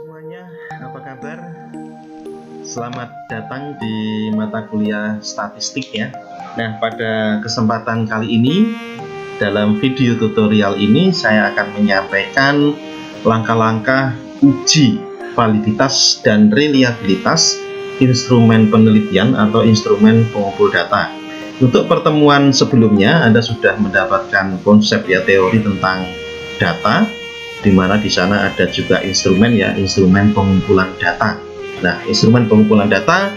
semuanya, apa kabar? Selamat datang di mata kuliah statistik ya. Nah, pada kesempatan kali ini, dalam video tutorial ini saya akan menyampaikan langkah-langkah uji validitas dan reliabilitas instrumen penelitian atau instrumen pengumpul data. Untuk pertemuan sebelumnya, Anda sudah mendapatkan konsep ya, teori tentang data, di mana di sana ada juga instrumen ya, instrumen pengumpulan data. Nah, instrumen pengumpulan data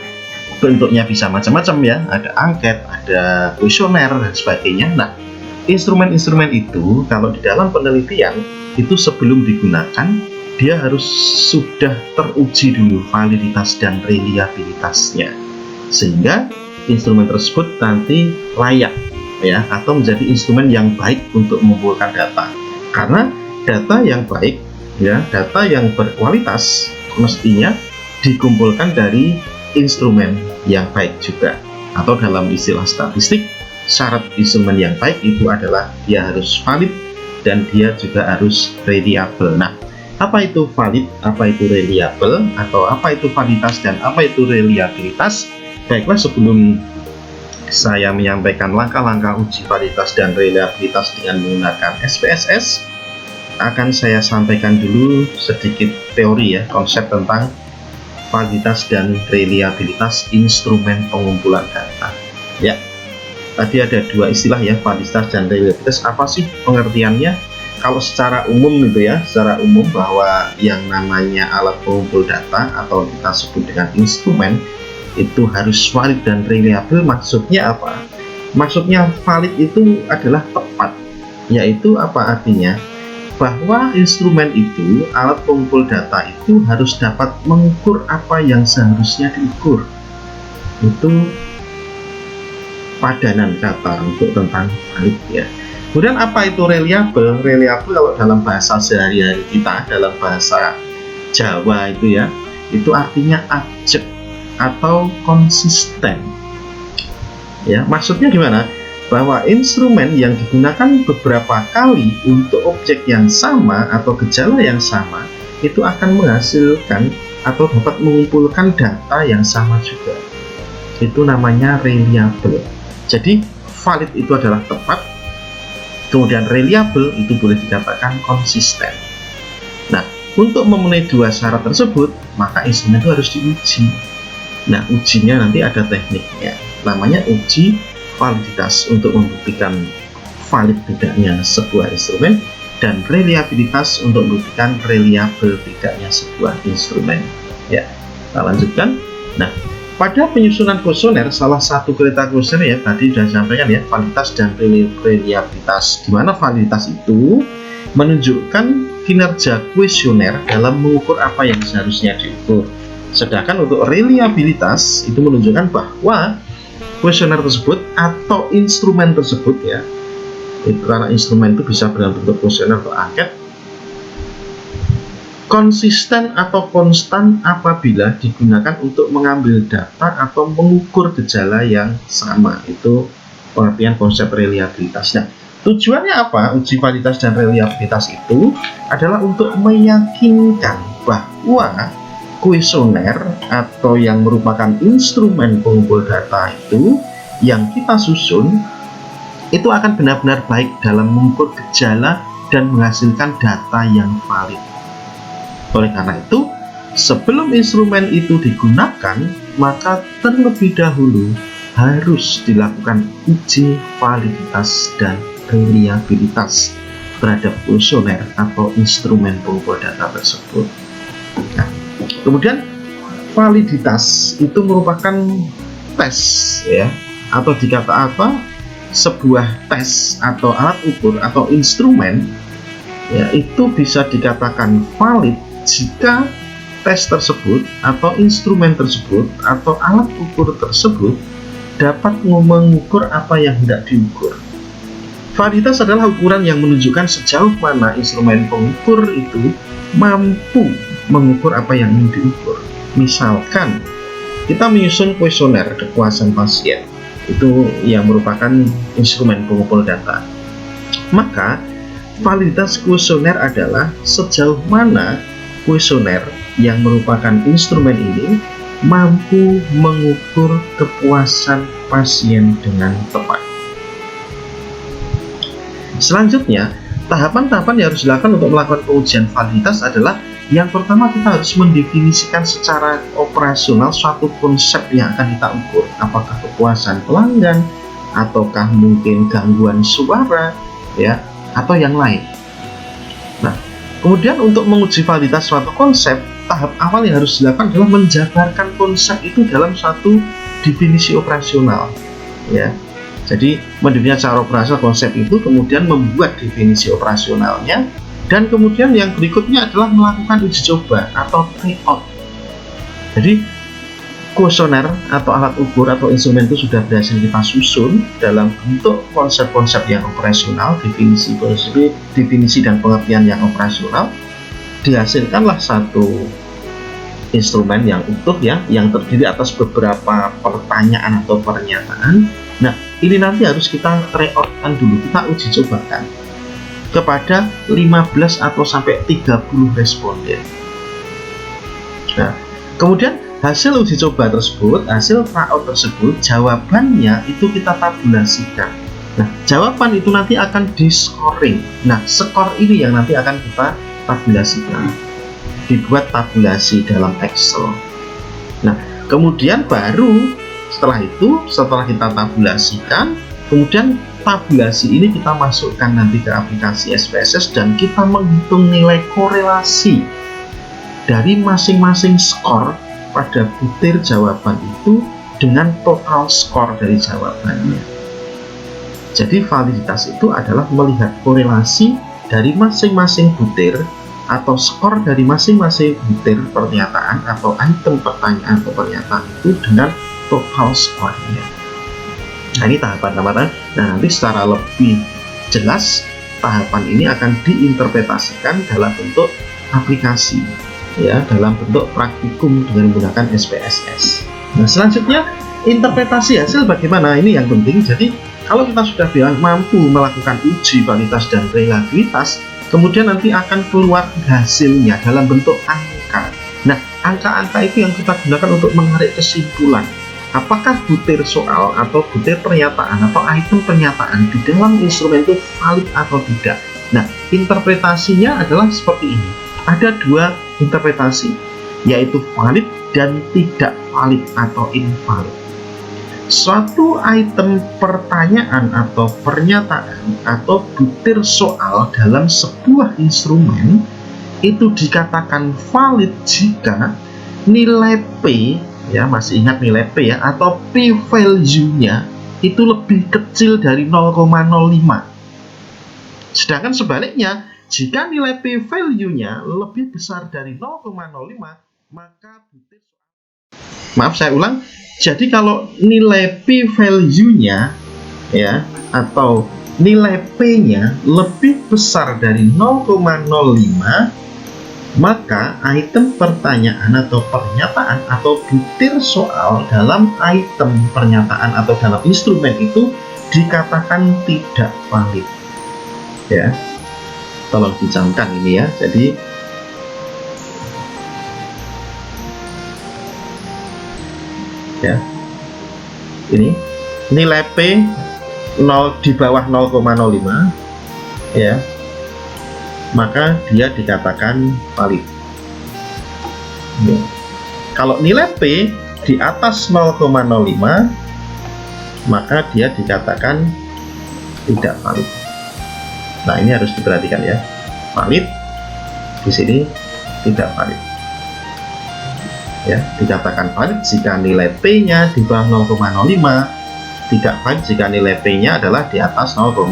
bentuknya bisa macam-macam ya, ada angket, ada kuesioner dan sebagainya. Nah, instrumen-instrumen itu kalau di dalam penelitian itu sebelum digunakan dia harus sudah teruji dulu validitas dan reliabilitasnya, sehingga instrumen tersebut nanti layak ya, atau menjadi instrumen yang baik untuk mengumpulkan data. Karena data yang baik ya, data yang berkualitas mestinya dikumpulkan dari instrumen yang baik juga. Atau dalam istilah statistik, syarat instrumen yang baik itu adalah dia harus valid dan dia juga harus reliable. Nah, apa itu valid, apa itu reliable, atau apa itu validitas dan apa itu reliabilitas? Baiklah, sebelum saya menyampaikan langkah-langkah uji validitas dan reliabilitas dengan menggunakan SPSS, akan saya sampaikan dulu sedikit teori ya, konsep tentang validitas dan reliabilitas instrumen pengumpulan data. Ya, tadi ada dua istilah ya, validitas dan reliabilitas. Apa sih pengertiannya? Kalau secara umum gitu ya, secara umum bahwa yang namanya alat pengumpul data atau kita sebut dengan instrumen itu harus valid dan reliable. Maksudnya apa? Maksudnya valid itu adalah tepat, yaitu apa artinya? Bahwa instrumen itu, alat pengumpul data itu harus dapat mengukur apa yang seharusnya diukur. Itu padanan kata untuk tentang valid ya. Kemudian apa itu reliable? Reliable kalau dalam bahasa sehari-hari kita, dalam bahasa Jawa itu ya, itu artinya ajek atau konsisten. Ya, maksudnya gimana? Bahwa instrumen yang digunakan beberapa kali untuk objek yang sama atau gejala yang sama itu akan menghasilkan atau dapat mengumpulkan data yang sama juga. Itu namanya reliable. Jadi valid itu adalah tepat, kemudian reliable itu boleh dikatakan konsisten. Nah, untuk memenuhi dua syarat tersebut, maka instrumen itu harus diuji. Nah, ujinya nanti ada tekniknya, namanya uji validitas untuk membuktikan valid tidaknya sebuah instrumen, dan reliabilitas untuk membuktikan reliable tidaknya sebuah instrumen. Ya, kita lanjutkan. Nah, pada penyusunan kuesioner, salah satu kriteria kuesioner ya tadi sudah disampaikan ya, validitas dan reliabilitas. Di mana validitas itu menunjukkan kinerja kuesioner dalam mengukur apa yang seharusnya diukur. Sedangkan untuk reliabilitas itu menunjukkan bahwa kuesioner tersebut atau instrumen tersebut ya, itu karena instrumen itu bisa dalam bentuk kuesioner atau angket, konsisten atau konstan apabila digunakan untuk mengambil data atau mengukur gejala yang sama. Itu pengertian konsep reliabilitas. Nah, tujuannya apa? Uji validitas dan reliabilitas itu adalah untuk meyakinkan bahwa kuesioner atau yang merupakan instrumen pengumpul data itu yang kita susun itu akan benar-benar baik dalam mengukur gejala dan menghasilkan data yang valid. Oleh karena itu, sebelum instrumen itu digunakan, maka terlebih dahulu harus dilakukan uji validitas dan reliabilitas terhadap kuesioner atau instrumen pengumpul data tersebut. Nah, kemudian validitas itu merupakan tes ya, atau dikata apa, sebuah tes atau alat ukur atau instrumen ya, itu bisa dikatakan valid jika tes tersebut atau instrumen tersebut atau alat ukur tersebut dapat mengukur apa yang hendak diukur. Validitas adalah ukuran yang menunjukkan sejauh mana instrumen pengukur itu mampu mengukur apa yang ingin diukur. Misalkan kita menyusun kuesioner kepuasan pasien, itu yang merupakan instrumen pengumpul data, maka validitas kuesioner adalah sejauh mana kuesioner yang merupakan instrumen ini mampu mengukur kepuasan pasien dengan tepat. Selanjutnya, tahapan-tahapan yang harus dilakukan untuk melakukan pengujian validitas adalah yang pertama, kita harus mendefinisikan secara operasional suatu konsep yang akan kita ukur. Apakah kepuasan pelanggan, ataukah mungkin gangguan suara, ya, atau yang lain. Nah, kemudian untuk menguji validitas suatu konsep, tahap awal yang harus dilakukan adalah menjabarkan konsep itu dalam suatu definisi operasional, ya. Jadi mendefinisikan secara operasional konsep itu, kemudian membuat definisi operasionalnya, dan kemudian yang berikutnya adalah melakukan uji coba atau tryout. Jadi kuesioner atau alat ukur atau instrumen itu sudah berhasil kita susun dalam bentuk konsep-konsep yang operasional, definisi dan pengertian yang operasional. Dihasilkanlah satu instrumen yang utuh, ya, yang terdiri atas beberapa pertanyaan atau pernyataan. Nah, ini nanti harus kita tryoutkan dulu, kita uji cobakan kepada 15 atau sampai 30 responden. Nah, kemudian hasil uji coba tersebut, hasil tryout tersebut, jawabannya itu kita tabulasikan. Nah, jawaban itu nanti akan di-scoring. Nah, skor ini yang nanti akan kita tabulasikan, dibuat tabulasi dalam Excel. Nah, kemudian baru setelah kita tabulasikan, kemudian tabulasi ini kita masukkan nanti ke aplikasi SPSS dan kita menghitung nilai korelasi dari masing-masing skor pada butir jawaban itu dengan total skor dari jawabannya. Jadi validitas itu adalah melihat korelasi dari masing-masing butir atau skor dari masing-masing butir pernyataan atau item pertanyaan atau pernyataan itu dengan total skornya. Nah, ini tahapan-tahapan. Nah, nanti secara lebih jelas tahapan ini akan diinterpretasikan dalam bentuk aplikasi, ya, dalam bentuk praktikum dengan menggunakan SPSS. Nah, selanjutnya interpretasi hasil bagaimana, ini yang penting. Jadi kalau kita sudah mampu melakukan uji validitas dan reliabilitas, kemudian nanti akan keluar hasilnya dalam bentuk angka. Nah, angka-angka itu yang kita gunakan untuk menarik kesimpulan. Apakah butir soal atau butir pernyataan atau item pernyataan di dalam instrumen itu valid atau tidak? Nah, interpretasinya adalah seperti ini. Ada dua interpretasi, yaitu valid dan tidak valid atau invalid. Suatu item pertanyaan atau pernyataan atau butir soal dalam sebuah instrumen itu dikatakan valid jika nilai P, ya, masih ingat nilai P, ya, atau P value-nya itu lebih kecil dari 0,05. Sedangkan sebaliknya, jika nilai P value-nya lebih besar dari 0,05, maka butir soal, maaf saya ulang. Jadi kalau nilai P value-nya, ya, atau nilai P-nya lebih besar dari 0,05, maka item pertanyaan atau pernyataan atau butir soal dalam item pernyataan atau dalam instrumen itu dikatakan tidak valid, ya. Tolong dicamkan ini, ya. Jadi ya, ini nilai P 0 di bawah 0,05, ya, maka dia dikatakan valid. Ya. Kalau nilai P di atas 0,05, maka dia dikatakan tidak valid. Nah, ini harus diperhatikan, ya. Valid di sini, tidak valid. Ya, dikatakan valid jika nilai P-nya di bawah 0,05, tidak valid jika nilai P-nya adalah di atas 0,05.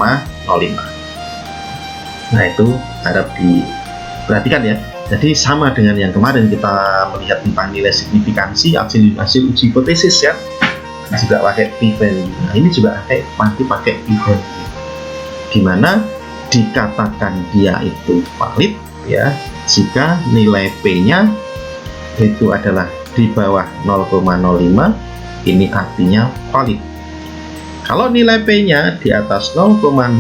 Nah, itu harap diperhatikan, ya. Jadi sama dengan yang kemarin kita melihat tentang nilai signifikansi hasil uji hipotesis, ya, juga pakai p-value. Nah, ini juga pakai p-value, di mana dikatakan dia itu valid, ya, jika nilai P-nya itu adalah di bawah 0,05, ini artinya valid. Kalau nilai P-nya di atas 0,05,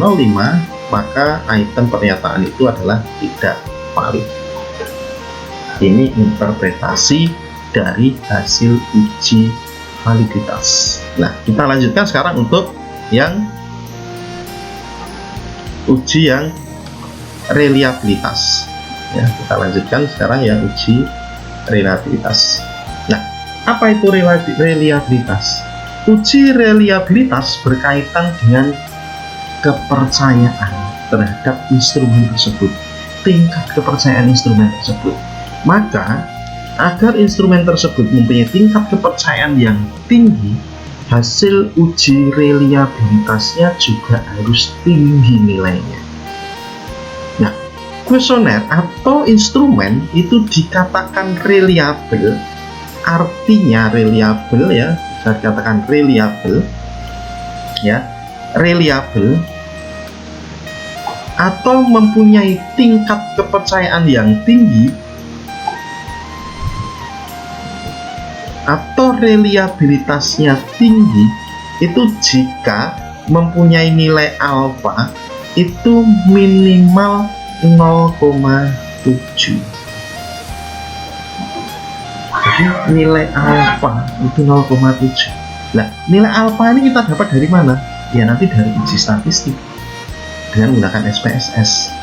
maka item pernyataan itu adalah tidak valid. Ini interpretasi dari hasil uji validitas. Nah, kita lanjutkan sekarang untuk yang uji yang reliabilitas. Ya, kita lanjutkan sekarang yang uji reliabilitas. Nah, apa itu reliabilitas? Uji reliabilitas berkaitan dengan kepercayaan terhadap instrumen tersebut, tingkat kepercayaan instrumen tersebut. Maka, agar instrumen tersebut mempunyai tingkat kepercayaan yang tinggi, hasil uji reliabilitasnya juga harus tinggi nilainya. Nah, kuesioner atau instrumen itu dikatakan reliable, artinya reliable ya, bisa dikatakan reliable ya, reliable atau mempunyai tingkat kepercayaan yang tinggi atau reliabilitasnya tinggi itu jika mempunyai nilai alfa itu minimal 0,7. Jadi nilai alfa itu 0,7. Nah, nilai alfa ini kita dapat dari mana? Ya nanti dari uji statistik dengan menggunakan SPSS.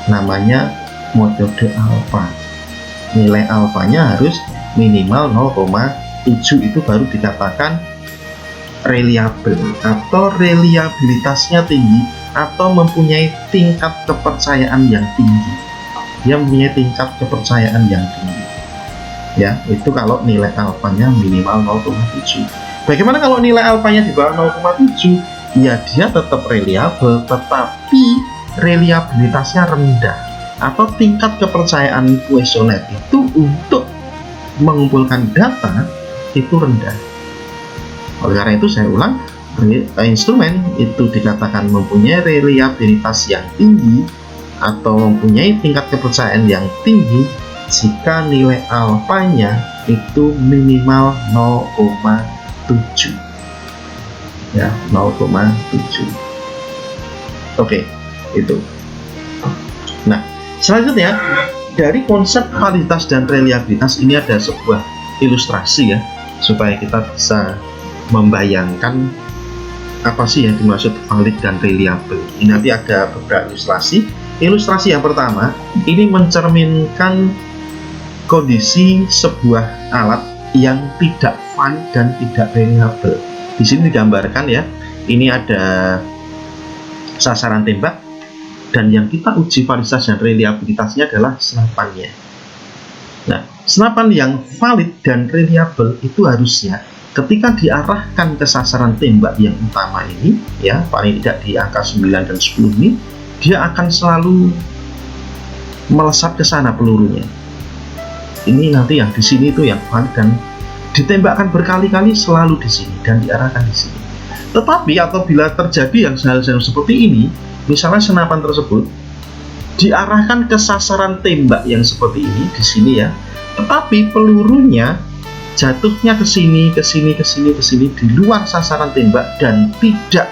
Namanya metode alfa. Nilai alfanya harus minimal 0,7, itu baru dikatakan reliable atau reliabilitasnya tinggi atau mempunyai tingkat kepercayaan yang tinggi. Dia mempunyai tingkat kepercayaan yang tinggi. Ya, itu kalau nilai alfanya minimal 0,7. Bagaimana kalau nilai alfanya di bawah 0,7? Ya, dia tetap reliable, tetapi reliabilitasnya rendah atau tingkat kepercayaan kuesioner itu untuk mengumpulkan data itu rendah. Oleh karena itu saya ulang, instrumen itu dikatakan mempunyai reliabilitas yang tinggi atau mempunyai tingkat kepercayaan yang tinggi jika nilai alfanya itu minimal 0,7 ya, 0,7. Oke, itu. Nah, selanjutnya dari konsep validitas dan reliabilitas ini ada sebuah ilustrasi ya, supaya kita bisa membayangkan apa sih yang dimaksud valid dan reliable. Ini nanti ada beberapa ilustrasi. Ilustrasi yang pertama ini mencerminkan kondisi sebuah alat yang tidak valid dan tidak reliable. Di sini digambarkan ya, ini ada sasaran tembak dan yang kita uji validitas dan reliabilitasnya adalah senapannya. Nah, senapan yang valid dan reliable itu harusnya ketika diarahkan ke sasaran tembak yang utama ini, ya paling tidak di angka 9 dan 10 ini, dia akan selalu melesat ke sana pelurunya. Ini nanti yang di sini itu yang valid dan ditembakkan berkali-kali selalu di sini dan diarahkan di sini. Tetapi apabila terjadi yang hal-hal seperti ini, misalnya senapan tersebut diarahkan ke sasaran tembak yang seperti ini di sini ya, tetapi pelurunya jatuhnya ke sini, ke sini, ke sini, ke sini di luar sasaran tembak dan tidak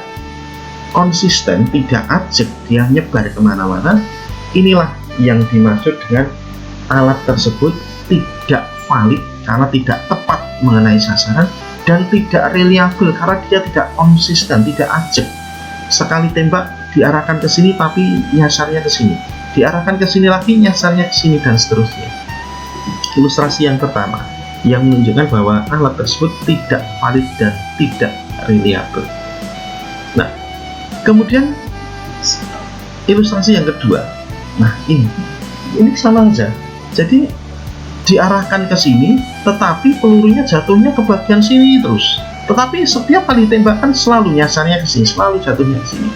konsisten, tidak ajak, dia nyebar kemana-mana. Inilah yang dimaksud dengan alat tersebut tidak valid karena tidak tepat mengenai sasaran dan tidak reliable karena dia tidak konsisten, tidak ajak. Sekali tembak diarahkan ke sini tapi nyasarnya ke sini, diarahkan ke sini lagi nyasarnya ke sini dan seterusnya. Ilustrasi yang pertama yang menunjukkan bahwa alat tersebut tidak valid dan tidak reliable. Nah, kemudian ilustrasi yang kedua. Nah, ini sama aja. Jadi diarahkan ke sini tetapi pelurunya jatuhnya ke bagian sini terus. Tetapi setiap kali tembakan selalu nyasarnya ke sini, selalu jatuhnya ke sini.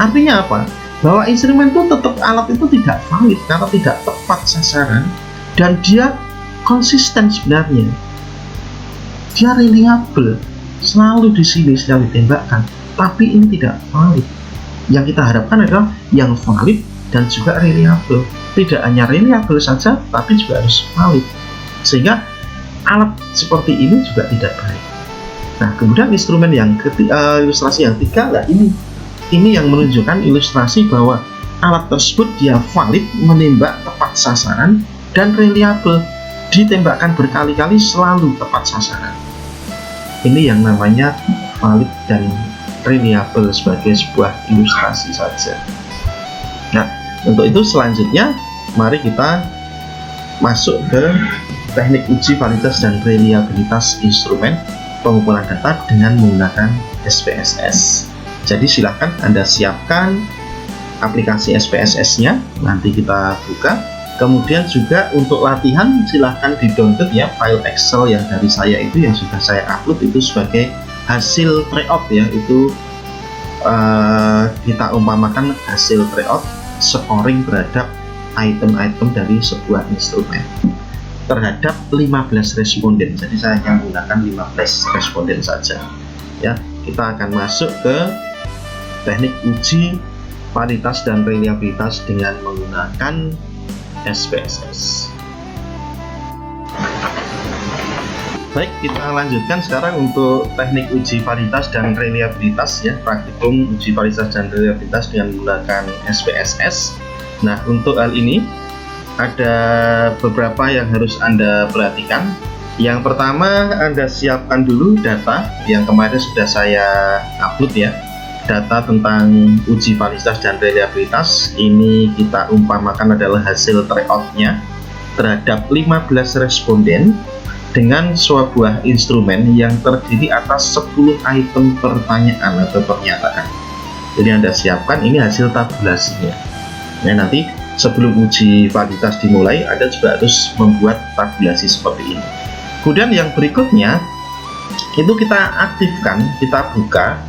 Artinya apa? Bahwa instrumen itu tetap, alat itu tidak valid karena tidak tepat sasaran dan dia konsisten sebenarnya. Dia reliable, selalu di sini sekali tembakan, tapi ini tidak valid. Yang kita harapkan adalah yang valid dan juga reliable. Tidak hanya reliable saja, tapi juga harus valid. Sehingga alat seperti ini juga tidak baik. Nah, kemudian instrumen yang ilustrasi yang ketiga, lah ini yang menunjukkan ilustrasi bahwa alat tersebut dia valid menembak tepat sasaran dan reliable, ditembakkan berkali-kali selalu tepat sasaran. Ini yang namanya valid dan reliable sebagai sebuah ilustrasi saja. Nah, untuk itu selanjutnya mari kita masuk ke teknik uji validitas dan reliabilitas instrumen pengumpulan data dengan menggunakan SPSS. Jadi silahkan Anda siapkan aplikasi SPSS-nya, nanti kita buka. Kemudian juga untuk latihan silahkan di-download ya file Excel yang dari saya itu, yang sudah saya upload itu sebagai hasil tryout ya. Itu kita umpamakan hasil tryout scoring terhadap item-item dari sebuah instrumen terhadap 15 responden. Jadi saya hanya menggunakan 15 responden saja ya. Kita akan masuk ke teknik uji validitas dan reliabilitas dengan menggunakan SPSS. Baik, kita lanjutkan sekarang untuk teknik uji validitas dan reliabilitas ya, praktikum uji validitas dan reliabilitas dengan menggunakan SPSS. Nah, untuk hal ini ada beberapa yang harus Anda perhatikan. Yang pertama, Anda siapkan dulu data yang kemarin sudah saya upload ya. Data tentang uji validitas dan reliabilitas ini kita umpamakan adalah hasil tryout-nya terhadap 15 responden dengan sebuah instrumen yang terdiri atas 10 item pertanyaan atau pernyataan. Jadi Anda siapkan, ini hasil tabulasinya. Nah, nanti sebelum uji validitas dimulai, Anda juga harus membuat tabulasi seperti ini. Kemudian yang berikutnya itu kita aktifkan, kita buka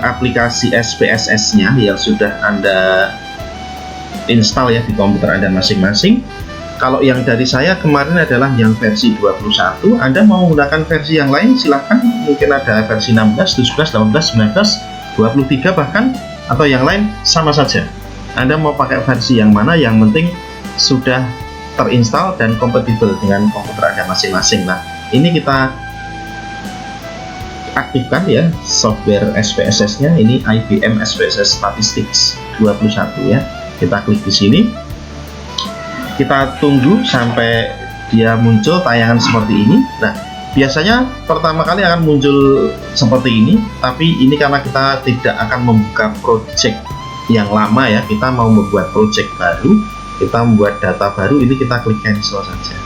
aplikasi SPSS-nya yang sudah Anda install ya di komputer Anda masing-masing. Kalau yang dari saya kemarin adalah yang versi 21, Anda mau menggunakan versi yang lain silahkan, mungkin ada versi 16, 17, 18, 19, 23 bahkan, atau yang lain sama saja. Anda mau pakai versi yang mana, yang penting sudah terinstall dan kompatibel dengan komputer Anda masing-masing. Nah, ini kita aktifkan ya software SPSS-nya, ini IBM SPSS Statistics 21 ya. Kita klik di sini. Kita tunggu sampai dia muncul tayangan seperti ini. Nah, biasanya pertama kali akan muncul seperti ini, tapi ini karena kita tidak akan membuka project yang lama ya, kita mau membuat project baru, kita membuat data baru, ini kita klik cancel saja.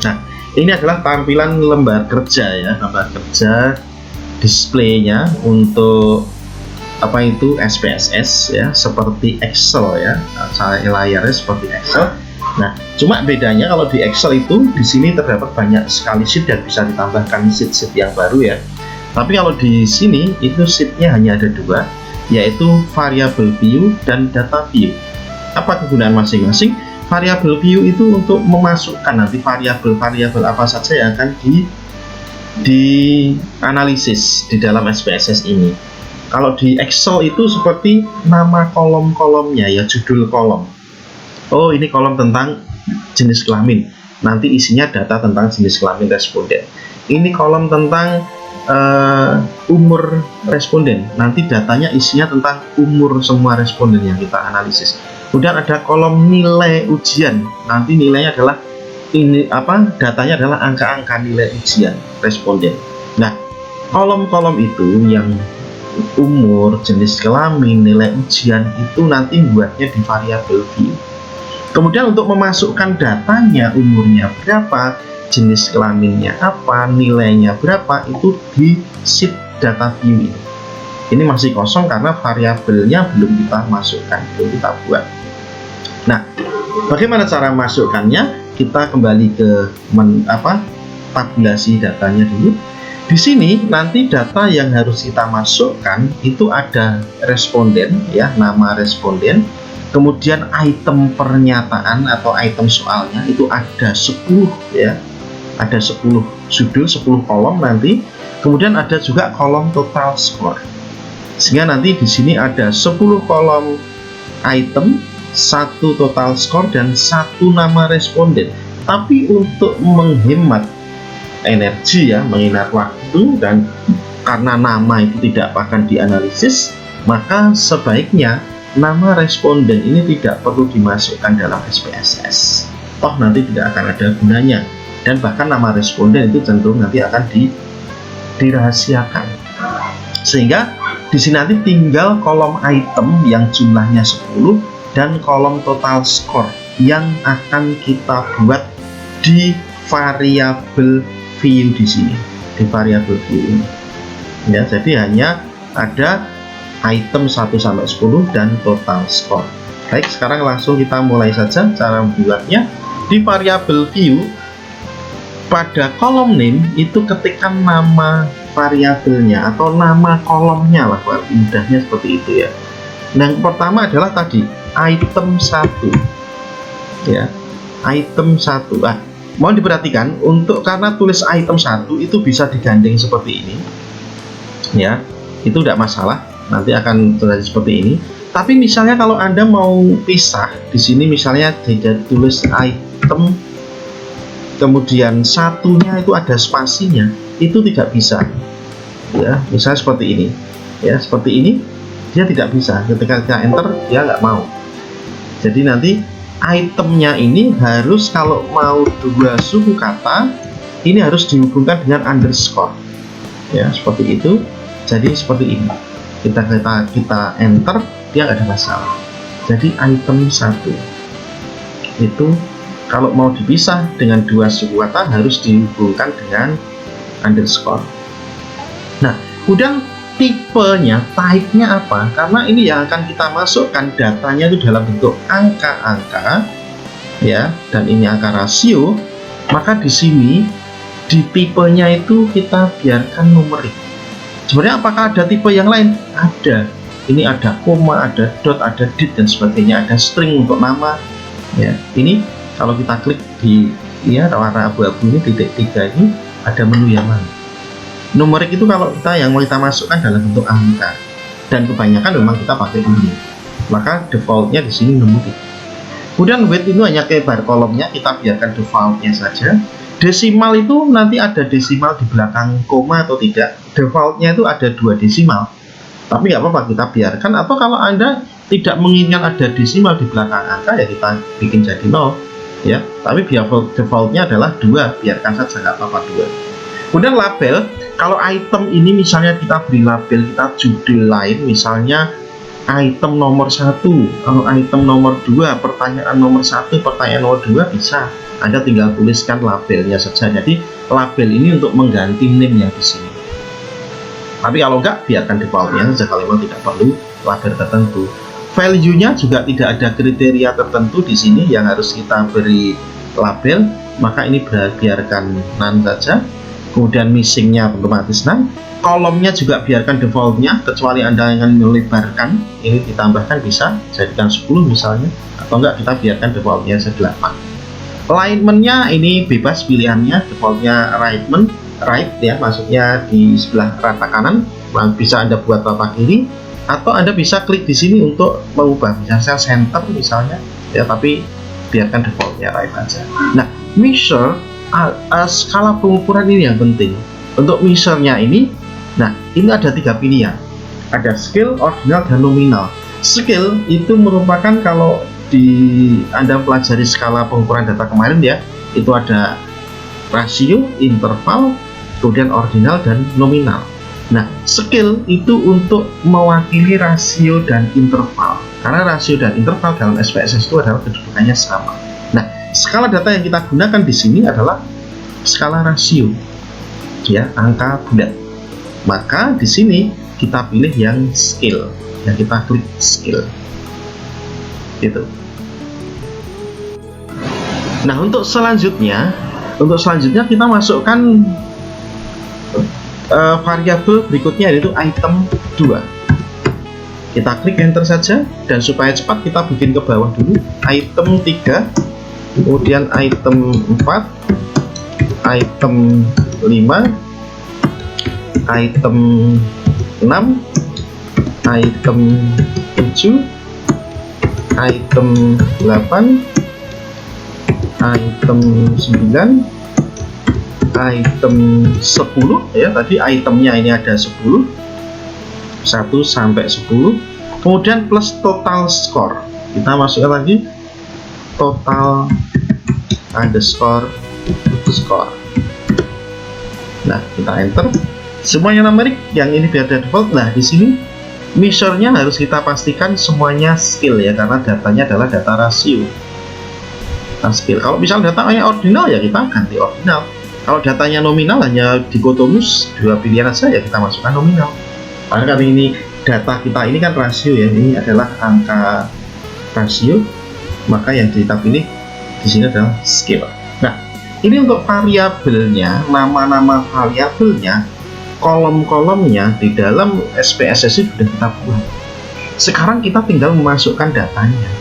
Nah, ini adalah tampilan lembar kerja ya, lembar kerja displaynya untuk apa itu SPSS ya, seperti Excel ya, layarnya seperti Excel. Nah, cuma bedanya kalau di Excel itu di sini terdapat banyak sekali sheet dan bisa ditambahkan sheet-sheet yang baru ya. Tapi kalau di sini itu sheetnya hanya ada dua, yaitu variable view dan data view. Apa kegunaan masing-masing? Variable view itu untuk memasukkan nanti variabel-variabel apa saja yang akan dianalisis di dalam SPSS ini. Kalau di Excel itu seperti nama kolom-kolomnya ya, judul kolom. Oh, ini kolom tentang jenis kelamin. Nanti isinya data tentang jenis kelamin responden. Ini kolom tentang umur responden. Nanti datanya isinya tentang umur semua responden yang kita analisis. Kemudian ada kolom nilai ujian. Nanti nilainya adalah datanya adalah angka-angka nilai ujian responden. Nah, kolom-kolom itu yang umur, jenis kelamin, nilai ujian itu nanti buatnya di variable view. Kemudian untuk memasukkan datanya, umurnya berapa, jenis kelaminnya apa, nilainya berapa, itu di sheet data view ini. Ini masih kosong karena variabelnya belum kita masukkan, belum kita buat. Nah, bagaimana cara masukkannya? Kita kembali ke tabulasi datanya dulu. Di sini nanti data yang harus kita masukkan itu ada responden ya, nama responden, kemudian item pernyataan atau item soalnya itu ada 10 ya, ada 10 judul, 10 kolom nanti, kemudian ada juga kolom total score, sehingga nanti di sini ada 10 kolom item, 1 total score dan 1 nama responden. Tapi untuk menghemat energi ya, mengingat waktu, dan karena nama itu tidak akan dianalisis, maka sebaiknya nama responden ini tidak perlu dimasukkan dalam SPSS. Toh nanti tidak akan ada gunanya, dan bahkan nama responden itu cenderung nanti akan dirahasiakan. Sehingga di sini nanti tinggal kolom item yang jumlahnya 10 dan kolom total score yang akan kita buat di variabel view di sini, di variabel view ini. Ya, jadi hanya ada item 1 sampai 10 dan total score. Baik, sekarang langsung kita mulai saja cara membuatnya. Di variabel view, pada kolom name itu ketikkan nama variabelnya atau nama kolomnya lah, mudahnya seperti itu ya. Nah, yang pertama adalah tadi item 1 ya, item 1. Mohon diperhatikan, karena tulis item 1 itu bisa digandeng seperti ini ya, itu tidak masalah, nanti akan terjadi seperti ini. Tapi misalnya kalau Anda mau pisah di sini, misalnya tidak tulis item kemudian satunya itu ada spasinya, itu tidak bisa ya. Misalnya seperti ini ya, seperti ini dia tidak bisa, ketika kita enter dia nggak mau. Jadi nanti itemnya ini harus, kalau mau 2 suku kata ini harus dihubungkan dengan underscore ya, seperti itu. Jadi seperti ini, kita enter dia nggak ada masalah. Jadi item 1 itu kalau mau dipisah dengan 2 suku kata harus dihubungkan dengan underscore. Nah, kemudian tipenya, type-nya apa? Karena ini yang akan kita masukkan datanya itu dalam bentuk angka-angka ya, dan ini angka rasio, maka di sini di tipenya itu kita biarkan numerik. Sebenarnya apakah ada tipe yang lain? Ada. Ini ada koma, ada dot, ada dit dan sebagainya, ada string untuk nama ya. Ini kalau kita klik di ya warna abu-abu ini, titik 3 ini, ada menu yang mana. Numerik itu kalau yang mau kita masukkan dalam bentuk angka, dan kebanyakan memang kita pakai ini, maka defaultnya di sini numerik. Kemudian weight itu hanya lebar kolomnya, kita biarkan defaultnya saja. Desimal itu nanti ada desimal di belakang koma atau tidak. Defaultnya itu ada 2 desimal, tapi nggak apa-apa, kita biarkan. Atau kalau Anda tidak menginginkan ada desimal di belakang angka, ya kita bikin jadi 0 ya. Tapi defaultnya adalah 2, biarkan saja, nggak apa-apa 2. Kemudian label, kalau item ini misalnya kita beri label, kita judul lain, misalnya item nomor 1, kalau item nomor 2, pertanyaan nomor 1, pertanyaan nomor 2, bisa. Anda tinggal tuliskan labelnya saja. Jadi label ini untuk mengganti name yang di sini. Tapi kalau enggak, biarkan defaultnya saja kalau memang tidak perlu label tertentu. Value-nya juga tidak ada kriteria tertentu di sini yang harus kita beri label, maka ini biarkan none saja. Kemudian missing-nya otomatis none. Kolomnya juga biarkan defaultnya, kecuali Anda ingin melebarkan, ini ditambahkan bisa, jadikan 10 misalnya, atau enggak kita biarkan defaultnya 8. Alignment-nya ini bebas pilihannya, defaultnya right ya, maksudnya di sebelah rata kanan, bisa Anda buat rata kiri, atau Anda bisa klik di sini untuk mengubah, misalnya center misalnya ya, tapi biarkan defaultnya right aja. Nah, measure, skala pengukuran ini yang penting. Untuk measure-nya ini, nah ini ada 3 pilihan, ada scale, ordinal, dan nominal. Scale itu merupakan, kalau Anda pelajari skala pengukuran data kemarin ya, itu ada rasio, interval, kemudian ordinal dan nominal. Nah, scale itu untuk mewakili rasio dan interval, karena rasio dan interval dalam SPSS itu adalah kedudukannya sama. Nah, skala data yang kita gunakan di sini adalah skala rasio ya, angka bulat. Maka di sini kita pilih yang scale, yang kita klik scale gitu. Nah, untuk selanjutnya kita masukkan variabel berikutnya, yaitu item 2. Kita klik enter saja, dan supaya cepat kita bikin ke bawah dulu. Item 3, kemudian item 4, item 5, item 6, item 7, item 8, item 9, item 10 ya, tadi itemnya ini ada 10, 1 sampai 10, kemudian plus total score. Kita masukkan lagi total underscore score. Nah, kita enter. Semuanya numerik, yang ini biar default. Nah, di sini measure-nya harus kita pastikan semuanya skill ya, karena datanya adalah data rasio. Nah, skill. Kalau misal datanya ordinal ya kita ganti ordinal. Kalau datanya nominal hanya dikotomus, dua pilihan saja ya kita masukkan nominal. Karena ini data kita ini kan rasio ya, ini adalah angka rasio, maka yang kita pilih di sini adalah skill. Nah, ini untuk variabelnya, nama-nama variabelnya, kolom-kolomnya di dalam SPSS sudah kita buat. Sekarang kita tinggal memasukkan datanya.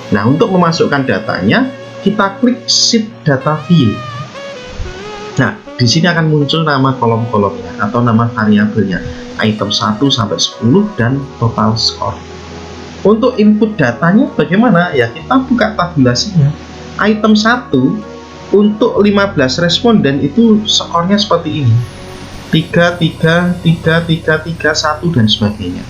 Nah, untuk memasukkan datanya, kita klik Sheet Data View. Nah, di sini akan muncul nama kolom-kolomnya atau nama variabelnya, item 1 sampai 10 dan total score. Untuk input datanya bagaimana? Ya, kita buka tabulasinya. Item 1 untuk 15 responden itu skornya seperti ini. 3, 3, 3, 3, 3, 1 dan sebagainya.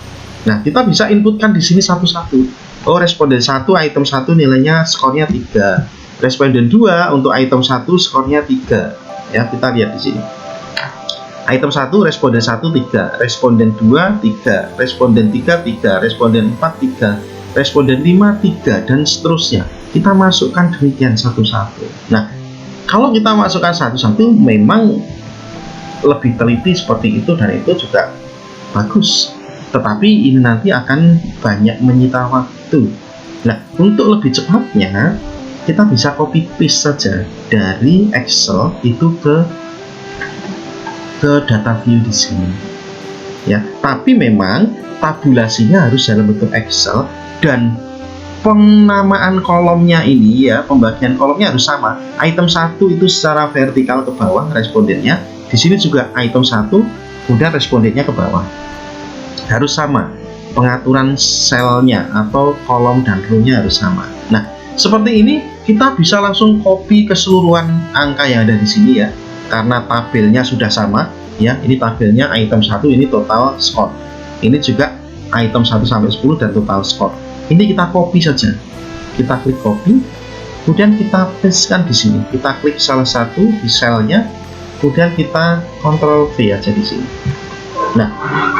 Nah, kita bisa inputkan di sini satu-satu. Oh, responden 1 item 1 nilainya skornya 3. Responden 2 untuk item 1 skornya 3. Ya, kita lihat di sini. Item 1 responden 1 3, responden 2 3, responden 3 3, responden 4 3, responden 5 3 dan seterusnya. Kita masukkan demikian satu-satu. Nah, kalau kita masukkan satu-satu memang lebih teliti seperti itu dan itu juga bagus. Tetapi ini nanti akan banyak menyita waktu. Nah, untuk lebih cepatnya kita bisa copy paste saja dari Excel itu ke data view di sini. Ya, tapi memang tabulasinya harus dalam bentuk Excel dan penamaan kolomnya ini ya, pembagian kolomnya harus sama. Item 1 itu secara vertikal ke bawah respondennya. Di sini juga item 1 kemudian respondennya ke bawah. Harus sama. Pengaturan selnya atau kolom dan row-nya harus sama. Nah, seperti ini kita bisa langsung copy keseluruhan angka yang ada di sini ya, karena tabelnya sudah sama ya. Ini tabelnya item 1, ini total score. Ini juga item 1 sampai 10 dan total score. Ini kita copy saja. Kita klik copy, kemudian kita pastekan di sini. Kita klik salah satu di selnya, kemudian kita Ctrl V aja di sini. Nah,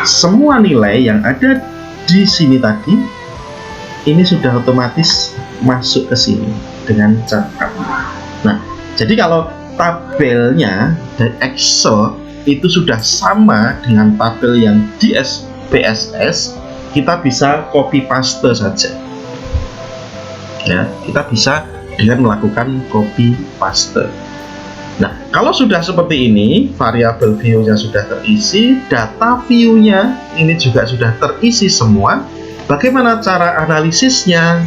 semua nilai yang ada di sini tadi ini sudah otomatis masuk ke sini dengan checkup. Nah, jadi kalau tabelnya dari Excel itu sudah sama dengan tabel yang di SPSS, kita bisa copy paste saja. Ya, kita bisa dengan melakukan copy paste. Nah, kalau sudah seperti ini, variabel view-nya sudah terisi, data view-nya ini juga sudah terisi semua. Bagaimana cara analisisnya?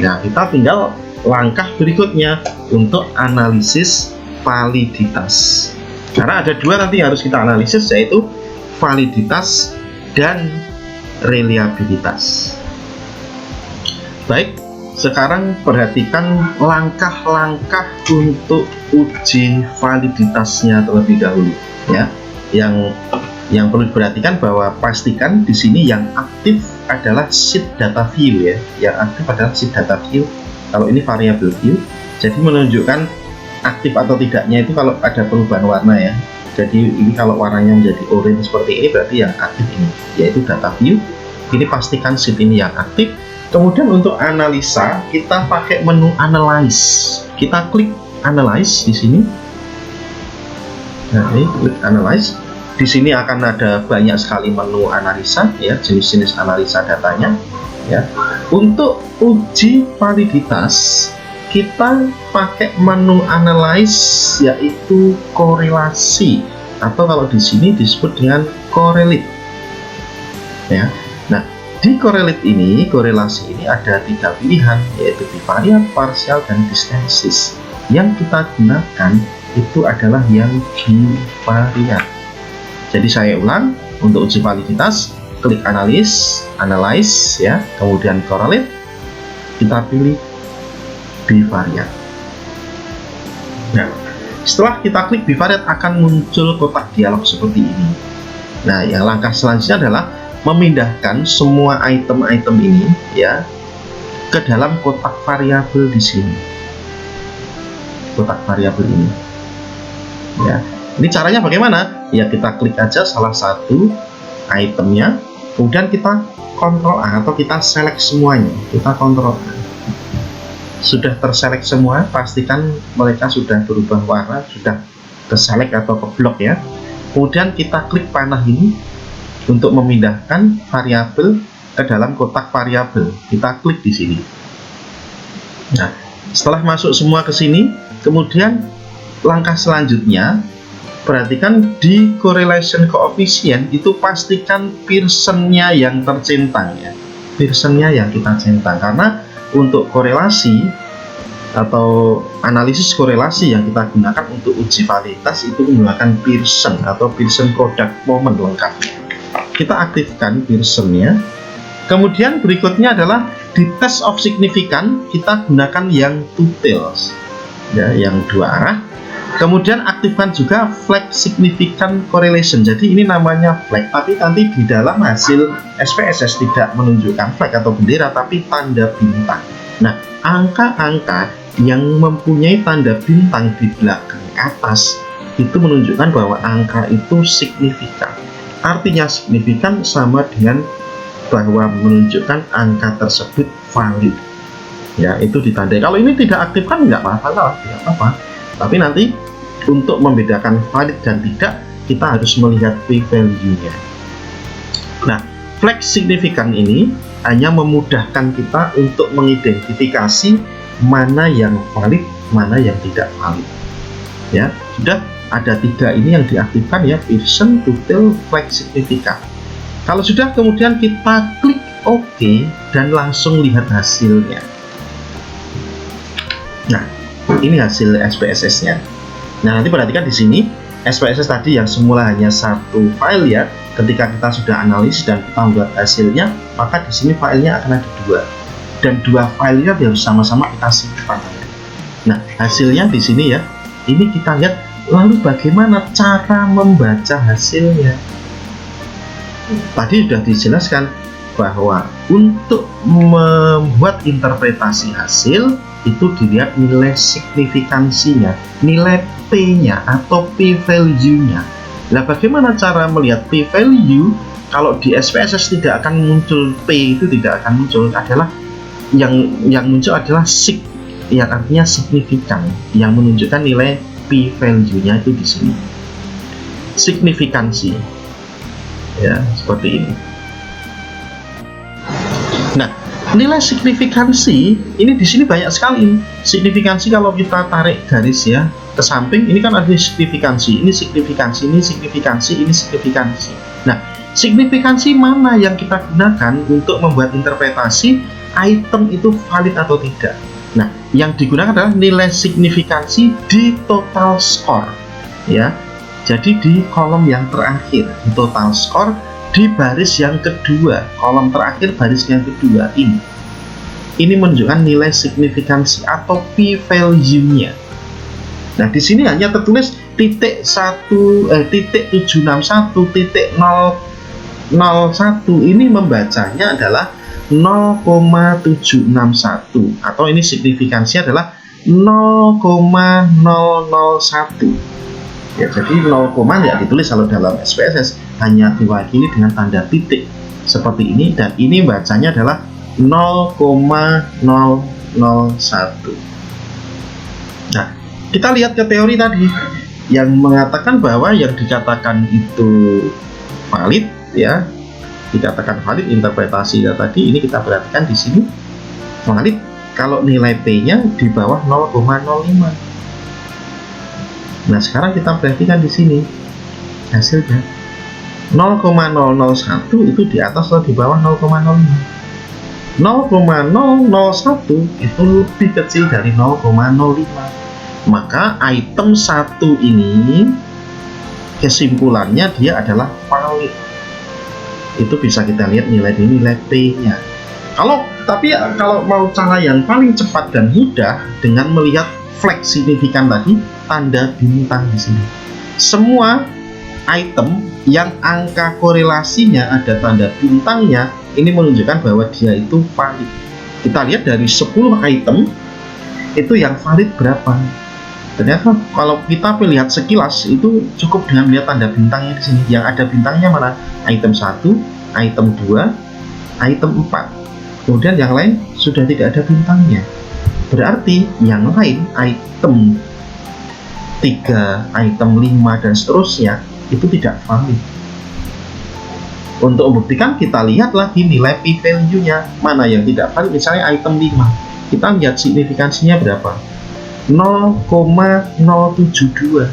Nah, kita tinggal langkah berikutnya untuk analisis validitas. Karena ada dua nanti yang harus kita analisis, yaitu validitas dan reliabilitas. Baik, sekarang perhatikan langkah-langkah untuk uji validitasnya terlebih dahulu ya. Yang perlu diperhatikan bahwa pastikan di sini yang aktif adalah sheet data view ya. Yang aktif adalah sheet data view. Kalau ini variable view, jadi menunjukkan aktif atau tidaknya itu kalau ada perubahan warna ya. Jadi ini kalau warnanya menjadi orange seperti ini berarti yang aktif ini, yaitu data view. Ini pastikan sheet ini yang aktif. Kemudian untuk analisa kita pakai menu analyze. Kita klik analyze di sini. Nah, ini klik analyze. Di sini akan ada banyak sekali menu analisa ya, jenis-jenis analisa datanya ya. Untuk uji validitas kita pakai menu analyze, yaitu korelasi atau kalau di sini disebut dengan correlate ya. Nah, di correlate ini, korelasi ini ada 3 pilihan, yaitu bivariat, parsial, dan distensis. Yang kita gunakan itu adalah yang bivariat. Jadi saya ulang, untuk uji validitas klik analyze ya, kemudian correlate, kita pilih bivariat. Nah, setelah kita klik bivariat akan muncul kotak dialog seperti ini. Nah, yang langkah selanjutnya adalah memindahkan semua item-item ini ya ke dalam kotak variabel di sini. Kotak variabel ini. Ya. Ini caranya bagaimana? Ya kita klik aja salah satu itemnya, kemudian kita Ctrl A atau kita select semuanya. Kita Ctrl A. Sudah terselect semua, pastikan mereka sudah berubah warna, sudah terselect atau keblok ya. Kemudian kita klik panah ini untuk memindahkan variabel ke dalam kotak variabel. Kita klik di sini. Nah, setelah masuk semua ke sini, kemudian langkah selanjutnya perhatikan di correlation coefficient itu pastikan Pearson-nya yang tercentang ya. Pearson-nya yang kita centang, karena untuk korelasi atau analisis korelasi yang kita gunakan untuk uji validitas itu menggunakan Pearson atau Pearson product moment lengkapnya. Kita aktifkan Pearson-nya. Kemudian berikutnya adalah di test of significance kita gunakan yang two tails ya, yang dua arah. Kemudian aktifkan juga flag significant correlation. Jadi ini namanya flag, tapi nanti di dalam hasil SPSS tidak menunjukkan flag atau bendera, tapi tanda bintang. Nah, angka-angka yang mempunyai tanda bintang di belakang atas itu menunjukkan bahwa angka itu signifikan. Artinya signifikan sama dengan bahwa menunjukkan angka tersebut valid. Ya, itu ditandai. Kalau ini tidak aktifkan nggak apa-apa, tidak apa-apa. Tapi nanti untuk membedakan valid dan tidak, kita harus melihat p-value-nya. Nah, flag signifikan ini hanya memudahkan kita untuk mengidentifikasi mana yang valid, mana yang tidak valid. Ya, sudah ada tiga ini yang diaktifkan ya, Pearson, two-tail, flag signifikan. Kalau sudah, kemudian kita klik OK dan langsung lihat hasilnya. Nah, ini hasil SPSS-nya. Nah, nanti perhatikan di sini SPSS tadi yang semula hanya satu file ya. Ketika kita sudah analisis dan kita membuat hasilnya, maka di sini filenya akan ada dua. Dan dua filenya harus sama-sama kita simpan. Nah, hasilnya di sini ya. Ini kita lihat, lalu bagaimana cara membaca hasilnya? Tadi sudah dijelaskan bahwa untuk membuat interpretasi hasil itu dilihat nilai signifikansinya, nilai P-nya atau P-value-nya. Nah, bagaimana cara melihat P-value? Kalau di SPSS tidak akan muncul P, itu tidak akan muncul, adalah yang muncul adalah sig, yang artinya signifikan, yang menunjukkan nilai P-value-nya itu di sini. Signifikansi. Ya, seperti ini. Nah, nilai signifikansi ini di sini banyak sekali. Signifikansi kalau kita tarik garis ya ke samping, ini kan ada signifikansi, ini signifikansi, ini signifikansi, ini signifikansi. Nah, signifikansi mana yang kita gunakan untuk membuat interpretasi item itu valid atau tidak? Nah, yang digunakan adalah nilai signifikansi di total score ya. Jadi di kolom yang terakhir, di total score di baris yang kedua, kolom terakhir baris yang kedua ini. Ini menunjukkan nilai signifikansi atau p-value-nya. Nah, di sini hanya tertulis titik 761.001 ini membacanya adalah 0,761 atau ini signifikansi adalah 0,001. Ya, jadi 0, ya ditulis kalau dalam SPSS hanya diwakili dengan tanda titik seperti ini, dan ini bacanya adalah 0,001. Nah, kita lihat ke teori tadi yang mengatakan bahwa yang dikatakan itu valid ya, dikatakan valid interpretasinya tadi. Ini kita perhatikan di sini valid kalau nilai P-nya di bawah 0,05. Nah, sekarang kita perhatikan di sini hasilnya 0,001 itu di atas atau di bawah 0,05. 0,001 itu lebih kecil dari 0,05. Maka item 1 ini kesimpulannya dia adalah valid. Itu bisa kita lihat nilai P-nya. Kalau mau cara yang paling cepat dan mudah dengan melihat flag signifikan tadi, tanda bintang di sini. Semua item yang angka korelasinya ada tanda bintangnya, ini menunjukkan bahwa dia itu valid. Kita lihat dari 10 item itu yang valid berapa. Ternyata kalau kita lihat sekilas itu cukup dengan melihat tanda bintangnya di sini. Yang ada bintangnya mana? Item 1, item 2, item 4. Kemudian yang lain sudah tidak ada bintangnya. Berarti yang lain item 3, item 5 dan seterusnya itu tidak valid. Untuk membuktikan kita lihat lagi nilai p-value-nya mana yang tidak valid. Misalnya item 5, kita lihat signifikansinya berapa, 0,072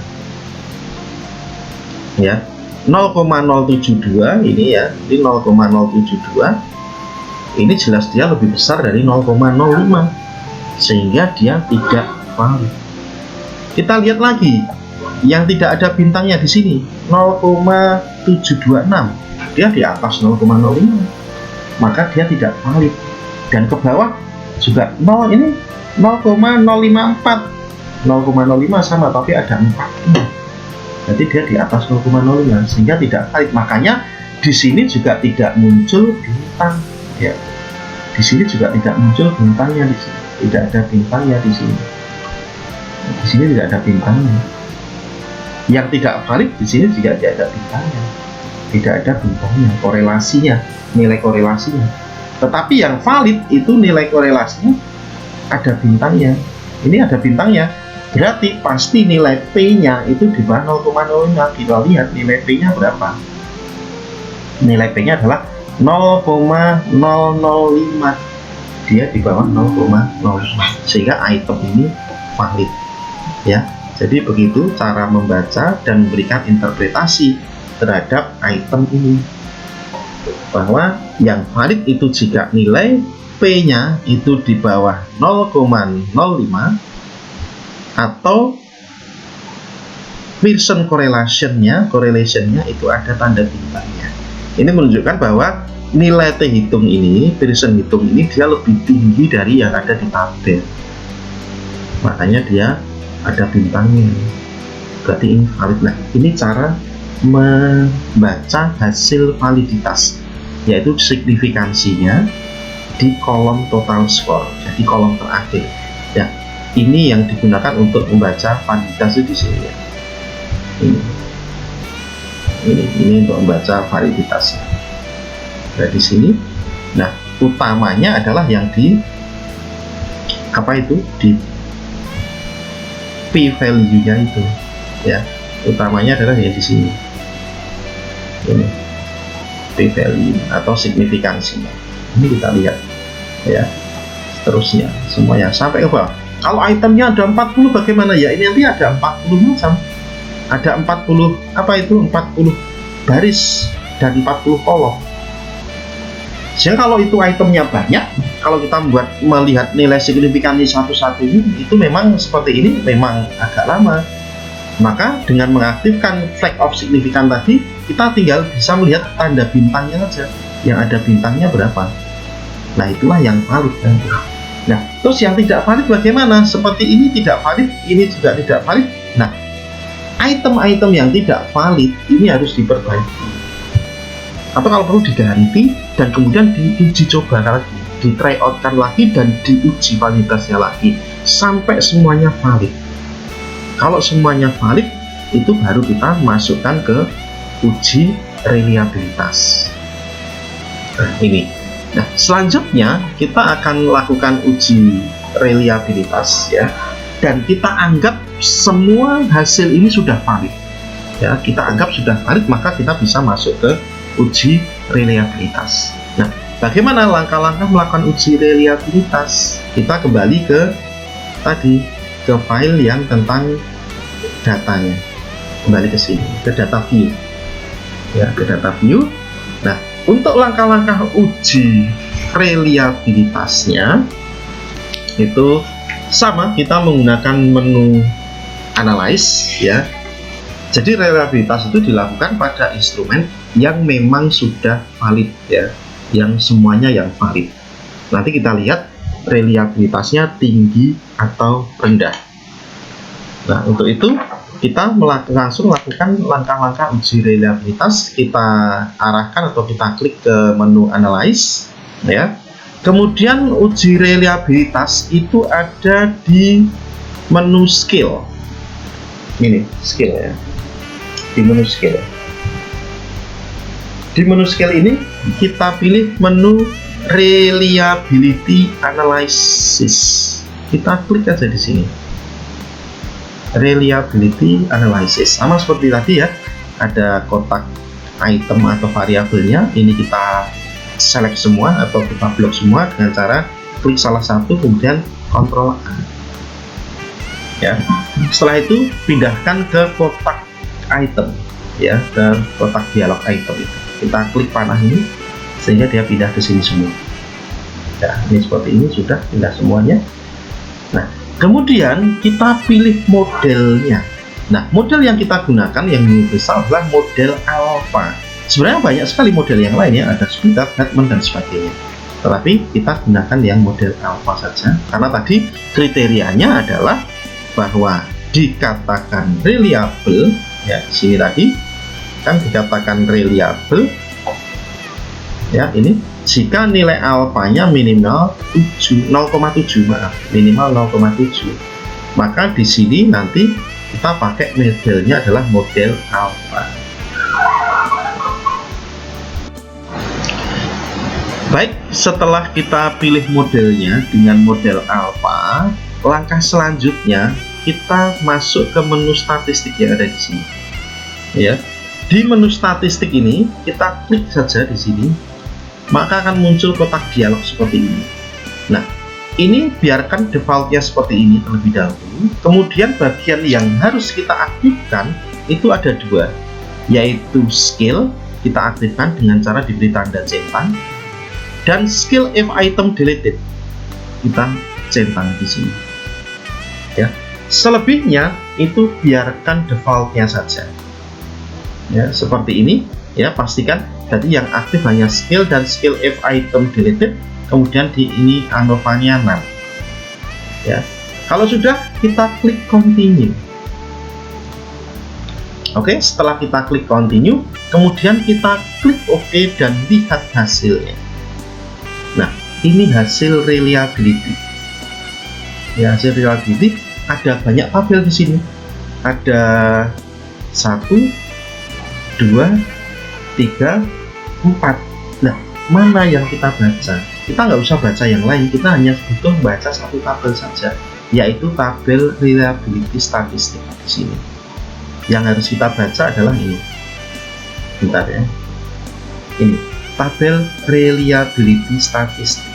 ya, 0,072 ini ya, ini 0,072 ini jelas dia lebih besar dari 0,05 sehingga dia tidak valid. Kita lihat lagi yang tidak ada bintangnya di sini 0,726, dia di atas 0,05, maka dia tidak valid. Dan ke bawah juga 0, ini 0,054, 0,05 sama tapi ada 4, jadi dia di atas 0,05 sehingga tidak valid. Makanya di sini juga tidak muncul bintang ya, di sini juga tidak muncul bintangnya, di sini tidak ada bintangnya, di sini tidak ada bintangnya. Yang tidak valid di sini juga tidak ada bintangnya, tidak ada bintangnya, korelasinya, nilai korelasinya. Tetapi yang valid itu nilai korelasinya ada bintangnya. Ini ada bintangnya, berarti pasti nilai P-nya itu di bawah 0,05. Kita lihat nilai P-nya berapa. Nilai P-nya adalah 0,005, dia di bawah 0,05 sehingga item ini valid ya. Jadi begitu cara membaca dan memberikan interpretasi terhadap item ini, bahwa yang valid itu jika nilai P-nya itu di bawah 0,05 atau Pearson correlationnya itu ada tanda bintangnya. Ini menunjukkan bahwa nilai T hitung ini, Pearson hitung ini, dia lebih tinggi dari yang ada di tabel. Makanya dia ada bintangnya, berarti ini valid. Nah, ini cara membaca hasil validitas, yaitu signifikansinya di kolom total score, jadi kolom terakhir ya. Ini yang digunakan untuk membaca validitas di sini ya. Ini untuk membaca validitasnya. Nah, di sini, nah utamanya adalah yang di apa itu, di p-value-nya itu ya, utamanya adalah yang di sini, ini p-value atau signifikansinya. Ini kita lihat ya, seterusnya semuanya sampai ke bawah. Kalau itemnya ada 40 bagaimana ya? Ini nanti ada 40 macam, ada 40 apa itu, 40 baris dan 40 kolom. Sehingga kalau itu itemnya banyak, kalau kita melihat nilai signifikansi satu-satu itu memang seperti ini, memang agak lama. Maka dengan mengaktifkan flag of signifikan tadi, kita tinggal bisa melihat tanda bintangnya saja, yang ada bintangnya berapa. Nah, itulah yang valid nanti. Nah, terus yang tidak valid bagaimana? Seperti ini tidak valid, ini juga tidak valid. Nah, item-item yang tidak valid ini harus diperbaiki, atau kalau perlu diganti dan kemudian diuji coba lagi, di try outkan lagi dan diuji validitasnya lagi sampai semuanya valid. Kalau semuanya valid, itu baru kita masukkan ke uji reliabilitas. Nah, ini. Nah, selanjutnya kita akan lakukan uji reliabilitas ya, dan kita anggap semua hasil ini sudah valid ya, kita anggap sudah valid, maka kita bisa masuk ke uji reliabilitas. Nah, bagaimana langkah-langkah melakukan uji reliabilitas? Kita kembali ke tadi, ke file yang tentang datanya, kembali ke sini, ke data view ya, ke data view. Nah, untuk langkah-langkah uji reliabilitasnya itu sama, kita menggunakan menu analyze ya. Jadi reliabilitas itu dilakukan pada instrumen yang memang sudah valid ya, yang semuanya yang valid. Nanti kita lihat reliabilitasnya tinggi atau rendah. Nah, untuk itu kita langsung lakukan langkah-langkah uji reliabilitas. Kita arahkan atau kita klik ke menu Analyze ya. Kemudian uji reliabilitas itu ada di menu Skill. Ini Skill ya. Di menu Skill. Di menu Skill ini kita pilih menu Reliability Analysis. Kita klik aja di sini. Reliability Analysis, sama seperti tadi ya, ada kotak item atau variabelnya. Ini kita select semua atau kita blok semua dengan cara klik salah satu kemudian Ctrl A ya. Setelah itu pindahkan ke kotak item ya, ke kotak dialog item itu. Kita klik panah ini sehingga dia pindah ke sini semua ya. Ini seperti ini, sudah pindah semuanya. Nah, kemudian kita pilih modelnya. Nah, model yang kita gunakan yang besar adalah model alpha. Sebenarnya banyak sekali model yang lain ya, ada Sweetheart, Batman dan sebagainya. Tetapi kita gunakan yang model alpha saja karena tadi kriterianya adalah bahwa dikatakan reliable ya. Di sini tadi kan dikatakan reliable ya, ini jika nilai alfanya minimal 0,7 maaf, minimal 0,7. Maka di sini nanti kita pakai modelnya adalah model alpha. Baik, setelah kita pilih modelnya dengan model alpha, langkah selanjutnya kita masuk ke menu statistik yang ada di sini. Ya, di menu statistik ini kita klik saja di sini, maka akan muncul kotak dialog seperti ini. Nah, ini biarkan defaultnya seperti ini terlebih dahulu. Kemudian bagian yang harus kita aktifkan itu ada dua, yaitu skill kita aktifkan dengan cara diberi tanda centang, dan skill if item deleted kita centang di sini ya. Selebihnya itu biarkan defaultnya saja ya, seperti ini ya. Pastikan tadi yang aktif hanya skill dan skill if item deleted, kemudian di ini ANOVA-nya 6 ya. Kalau sudah, kita klik continue. Oke, setelah kita klik continue, kemudian kita klik OK dan lihat hasilnya. Nah, ini hasil reliability ya. Hasil reliability ada banyak tabel di sini, ada 1, 2, 3, 4. Nah, mana yang kita baca? Kita nggak usah baca yang lain, kita hanya butuh baca satu tabel saja, yaitu tabel reliability statistik di sini. Yang harus kita baca adalah ini. Bentar ya. Ini tabel reliability statistik.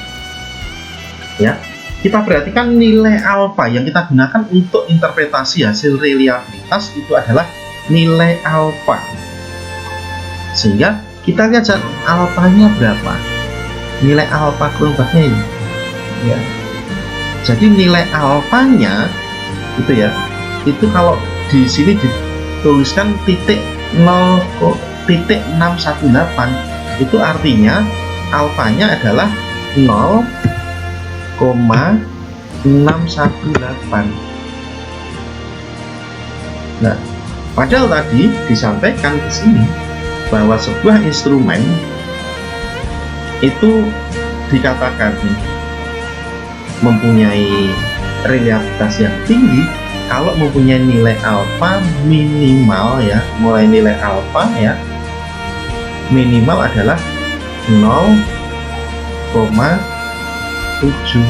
Ya, kita perhatikan nilai alpha yang kita gunakan untuk interpretasi hasil reliabilitas itu adalah nilai alpha. Sehingga kita lihat alfanya berapa. Nilai alpha kelompoknya ini. Ya. Jadi nilai alfanya itu ya, itu kalau di sini dituliskan titik 0,618, itu artinya alfanya adalah 0,618. Nah, padahal tadi disampaikan di sini bahwa sebuah instrumen itu dikatakan mempunyai reliabilitas yang tinggi kalau mempunyai nilai alfa minimal ya, mulai nilai alfa ya minimal adalah 0,7.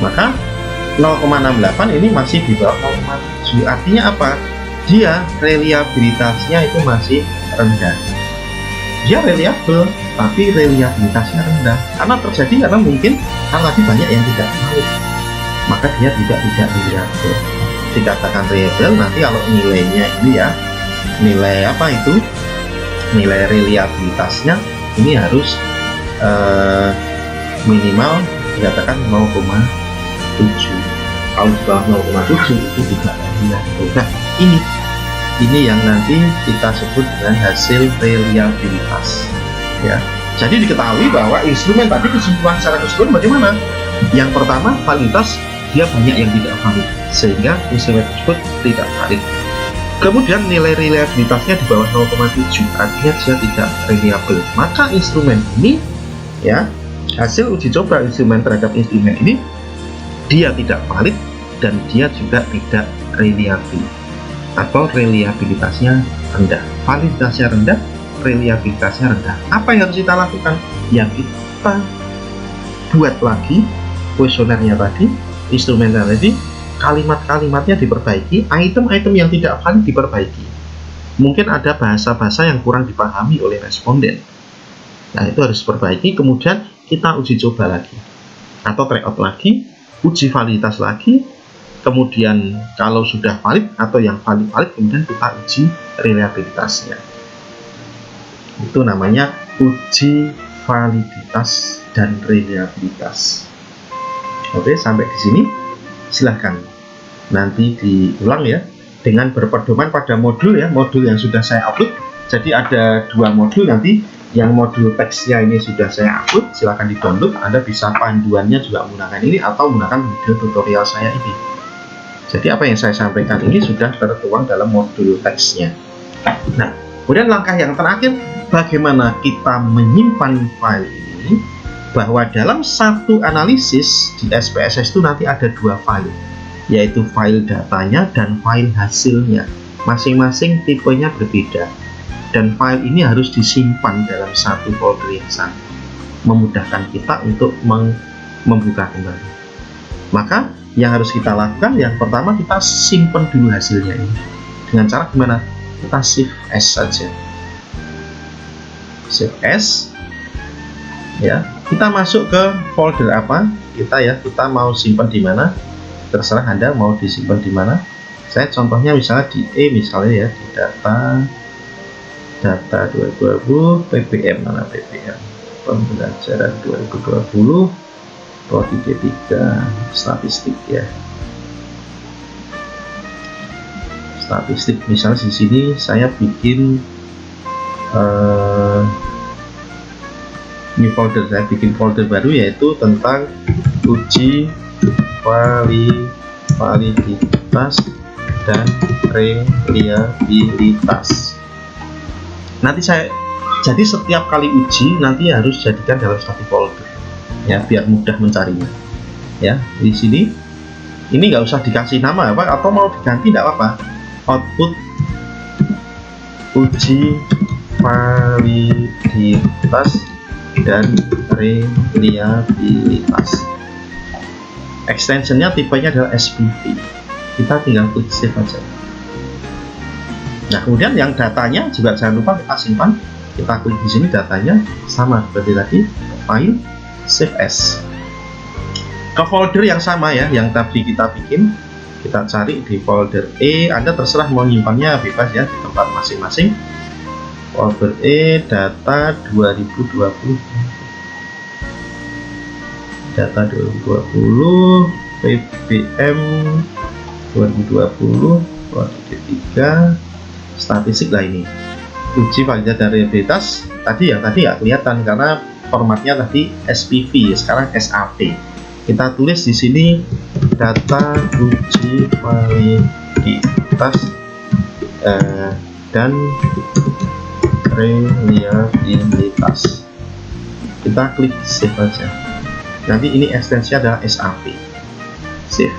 Maka 0,68 ini masih di bawah 0,7. Artinya apa? Dia reliabilitasnya itu masih rendah. Dia reliable, tapi reliabilitasnya rendah. Karena mungkin kan tadi banyak yang tidak mau, maka dia tidak reliable. Dikatakan reliable nanti kalau nilainya ini ya, nilai apa itu? Nilai reliabilitasnya ini harus minimal dikatakan 0,7. Kalau di bawah 0,7 itu tidak reliable. Nah, ini yang nanti kita sebut dengan hasil reliabilitas ya. Jadi diketahui bahwa instrumen tadi kesimpulan secara keseluruhan bagaimana? Yang pertama, validitas dia banyak yang tidak valid, sehingga instrumen tersebut tidak valid. Kemudian nilai reliabilitasnya di bawah 0,7, artinya dia tidak reliable. Maka instrumen ini, ya, hasil uji coba instrumen terhadap instrumen ini, dia tidak valid dan dia juga tidak reliable, atau reliabilitasnya rendah. Validitasnya rendah, reliabilitasnya rendah. Apa yang harus kita lakukan? Ya, kita buat lagi kuesionernya tadi, instrumennya tadi, kalimat-kalimatnya diperbaiki, item-item yang tidak valid diperbaiki. Mungkin ada bahasa-bahasa yang kurang dipahami oleh responden. Nah, itu harus diperbaiki, kemudian kita uji coba lagi, atau tryout lagi, uji validitas lagi, kemudian kalau sudah valid atau yang valid, kemudian kita uji reliabilitasnya. Itu namanya uji validitas dan reliabilitas. Oke, sampai di sini silahkan nanti diulang ya, dengan berpedoman pada modul ya, modul yang sudah saya upload. Jadi ada 2 modul nanti, yang modul teksnya ini sudah saya upload, silahkan di download. Anda bisa panduannya juga menggunakan ini atau menggunakan video tutorial saya ini. Jadi apa yang saya sampaikan ini sudah tertuang dalam modul teksnya. Nah, kemudian langkah yang terakhir, bagaimana kita menyimpan file ini, bahwa dalam satu analisis di SPSS itu nanti ada 2 file, yaitu file datanya dan file hasilnya. Masing-masing tipenya berbeda, dan file ini harus disimpan dalam satu folder yang sama, memudahkan kita untuk membuka kembali. Maka yang harus kita lakukan, yang pertama kita simpan dulu hasilnya ini. Dengan cara gimana? Kita save as saja. Save as, ya. Kita masuk ke folder apa? Kita mau simpan di mana? Terserah Anda mau disimpan di mana. Saya contohnya misalnya di misalnya ya, di data 2020 PPM, mana PPM? Pembelajaran 2020 prodi D3 statistik ya. Statistik, misalnya di sini saya bikin ini folder, saya bikin folder baru yaitu tentang uji validitas dan reliabilitas. Nanti jadi setiap kali uji nanti harus jadikan dalam satu folder ya, biar mudah mencarinya ya. Di sini ini nggak usah dikasih nama apa, atau mau diganti tidak apa-apa, output uji validitas dan reliabilitas. Extensionnya tipenya adalah SPV. Kita tinggal klik save aja. Nah, kemudian yang datanya juga jangan lupa kita simpan. Kita klik di sini, datanya sama seperti tadi, file save as. Ke folder yang sama ya, yang tadi kita bikin, kita cari di folder Anda terserah mau nyimpannya bebas ya, di tempat masing-masing. Folder data 2020, data 2020 PPM 2020 prodi D3 statistik lah ini. Uji validitas dan reliabilitas tadi nggak kelihatan karena formatnya tadi SPV, sekarang SAP. Kita tulis di sini data uji validitas dan reliabilitas. Kita klik save aja. Nanti ini ekstensinya adalah SAP. Save.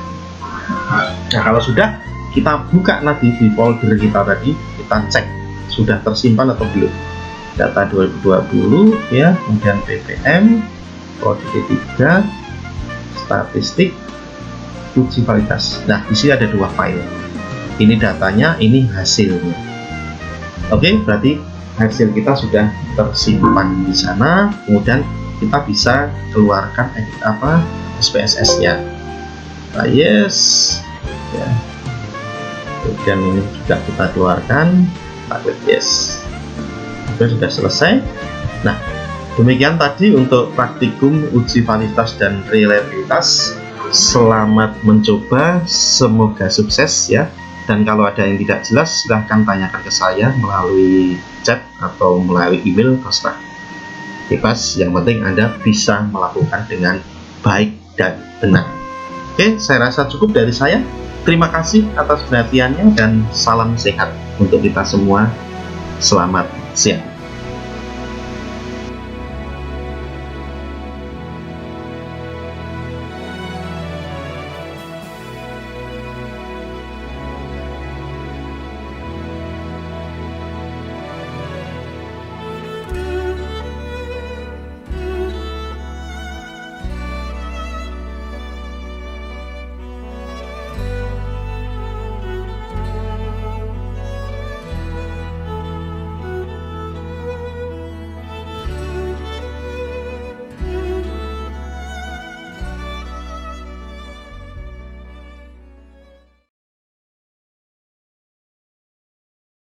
Nah, kalau sudah, kita buka nanti di folder kita tadi, kita cek sudah tersimpan atau belum. Data 2020 ya, kemudian PPM prodi D3 statistik uji validitas. Nah, di sini ada 2 file. Ini datanya, ini hasilnya. Oke, berarti hasil kita sudah tersimpan di sana. Kemudian kita bisa keluarkan SPSS-nya. Nah, yes ya. Kemudian ini juga kita keluarkan, kita klik yes. Oke, sudah selesai. Nah, demikian tadi untuk praktikum uji validitas dan reliabilitas. Selamat mencoba, semoga sukses ya. Dan kalau ada yang tidak jelas, silahkan tanyakan ke saya melalui chat atau melalui email, terserah. Bebas, yang penting Anda bisa melakukan dengan baik dan benar. Oke, saya rasa cukup dari saya. Terima kasih atas perhatiannya dan salam sehat untuk kita semua. Selamat siang.